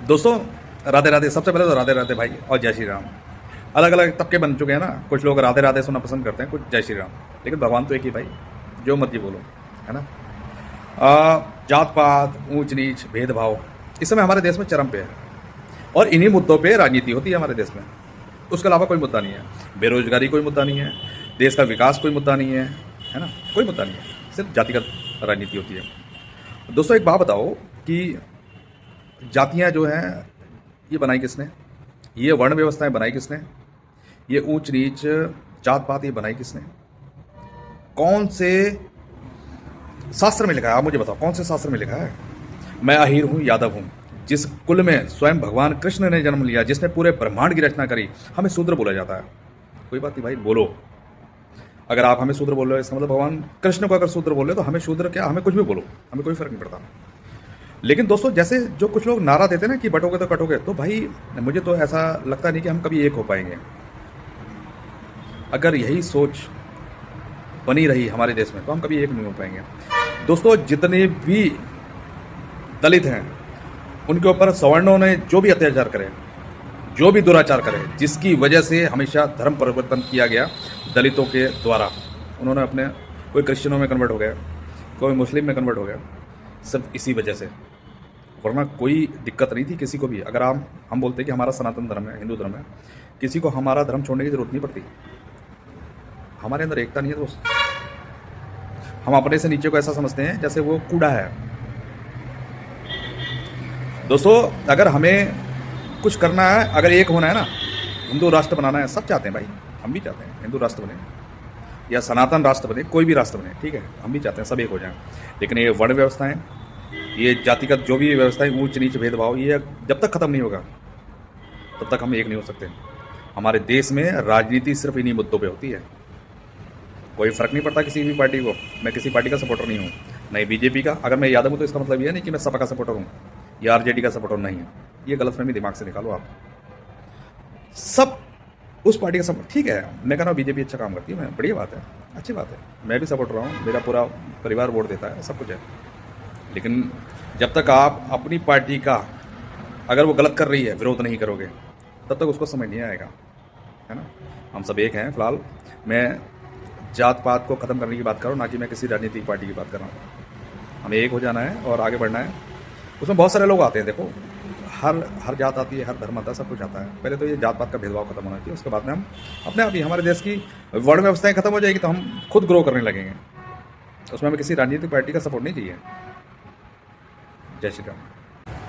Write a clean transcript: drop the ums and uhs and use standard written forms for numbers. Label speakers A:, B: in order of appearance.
A: दोस्तों, राधे राधे। सबसे पहले तो राधे राधे भाई और जय श्री राम। अलग अलग तबके बन चुके हैं ना, कुछ लोग राधे राधे सुनना पसंद करते हैं, कुछ जय श्री राम। लेकिन भगवान तो एक ही भाई, जो मर्जी बोलो, है ना। जात पात, ऊंच नीच, भेदभाव इस समय हमारे देश में चरम पे है, और इन्हीं मुद्दों पे राजनीति होती है हमारे देश में। उसके अलावा कोई मुद्दा नहीं है। बेरोजगारी कोई मुद्दा नहीं है, देश का विकास कोई मुद्दा नहीं है ना, कोई मुद्दा नहीं है। सिर्फ जातिगत राजनीति होती है। दोस्तों, एक बात बताओ कि जातियां जो हैं, ये बनाई किसने? ये वर्ण व्यवस्थाएं बनाई किसने? ये ऊंच नीच, जात पात, ये बनाई किसने? कौन से शास्त्र में लिखा है? आप मुझे बताओ, कौन से शास्त्र में लिखा है? मैं अहीर हूं, यादव हूं। जिस कुल में स्वयं भगवान कृष्ण ने जन्म लिया, जिसने पूरे ब्रह्मांड की रचना करी, हमें शूद्र बोला जाता है। कोई बात नहीं भाई, बोलो। अगर आप हमें शूद्र बोल रहे हो, इसका मतलब भगवान कृष्ण को अगर शूद्र बोल रहे हो, तो हमें शूद्र क्या, हमें कुछ भी बोलो, हमें कोई फर्क नहीं पड़ता। लेकिन दोस्तों, जैसे जो कुछ लोग नारा देते हैं ना कि बटोगे तो कटोगे, तो भाई मुझे तो ऐसा लगता नहीं कि हम कभी एक हो पाएंगे। अगर यही सोच बनी रही हमारे देश में, तो हम कभी एक नहीं हो पाएंगे। दोस्तों, जितने भी दलित हैं, उनके ऊपर सवर्णों ने जो भी अत्याचार करे, जो भी दुराचार करे, जिसकी वजह से हमेशा धर्म परिवर्तन किया गया दलितों के द्वारा, उन्होंने अपने, कोई क्रिश्चियनों में कन्वर्ट हो गया, कोई मुस्लिम में कन्वर्ट हो गया, सिर्फ इसी वजह से। वरना कोई दिक्कत नहीं थी किसी को भी। अगर हम बोलते हैं कि हमारा सनातन धर्म है, हिंदू धर्म है, किसी को हमारा धर्म छोड़ने की जरूरत नहीं पड़ती। हमारे अंदर एकता नहीं है दोस्त। हम अपने से नीचे को ऐसा समझते हैं जैसे वो कूड़ा है। दोस्तों, अगर हमें कुछ करना है, अगर एक होना है ना, हिंदू राष्ट्र बनाना है, सब चाहते हैं भाई, हम भी चाहते हैं हिंदू राष्ट्र बने या सनातन राष्ट्र बने, कोई भी राष्ट्र बने, ठीक है, हम भी चाहते हैं सब एक हो जाएं। लेकिन ये वर्ण व्यवस्थाएं, ये जातिगत जो भी व्यवस्थाएं, ऊंच नीच भेदभाव, ये जब तक खत्म नहीं होगा तब तक हम एक नहीं हो सकते। हमारे देश में राजनीति सिर्फ इन्हीं मुद्दों पे होती है। कोई फर्क नहीं पड़ता किसी भी पार्टी को। मैं किसी पार्टी का सपोर्टर नहीं हूँ, नहीं बीजेपी का। अगर मैं यादव हूँ तो इसका मतलब ये नहीं कि मैं सपा का सपोर्टर हूँ या आरजेडी का सपोर्टर नहीं है। ये गलतफहमी दिमाग से निकालो आप। सब उस पार्टी का सपोर्ट, ठीक है, मैं कह रहा हूँ बीजेपी अच्छा काम करती है, मैं, बढ़िया बात है, अच्छी बात है, मैं भी सपोर्ट रहा हूँ, मेरा पूरा परिवार वोट देता है, सब कुछ है। लेकिन जब तक आप अपनी पार्टी का, अगर वो गलत कर रही है, विरोध नहीं करोगे, तब तक उसको समझ नहीं आएगा, है ना। हम सब एक हैं। फिलहाल मैं जात पात को ख़त्म करने की बात कर रहा हूँ, ना कि मैं किसी राजनीतिक पार्टी की बात कर रहा हूँ। हमें एक हो जाना है और आगे बढ़ना है। उसमें बहुत सारे लोग आते हैं, देखो, हर जात आती है, हर धर्म आता है, सब कुछ आता है। पहले तो ये जात पात का भेदभाव खत्म होना चाहिए, उसके बाद में हम अपने आप ही, हमारे देश की वर्ण व्यवस्थाएं खत्म हो जाएगी तो हम खुद ग्रो करने लगेंगे। उसमें हमें किसी राजनीतिक पार्टी का सपोर्ट नहीं चाहिए। जय श्री राम।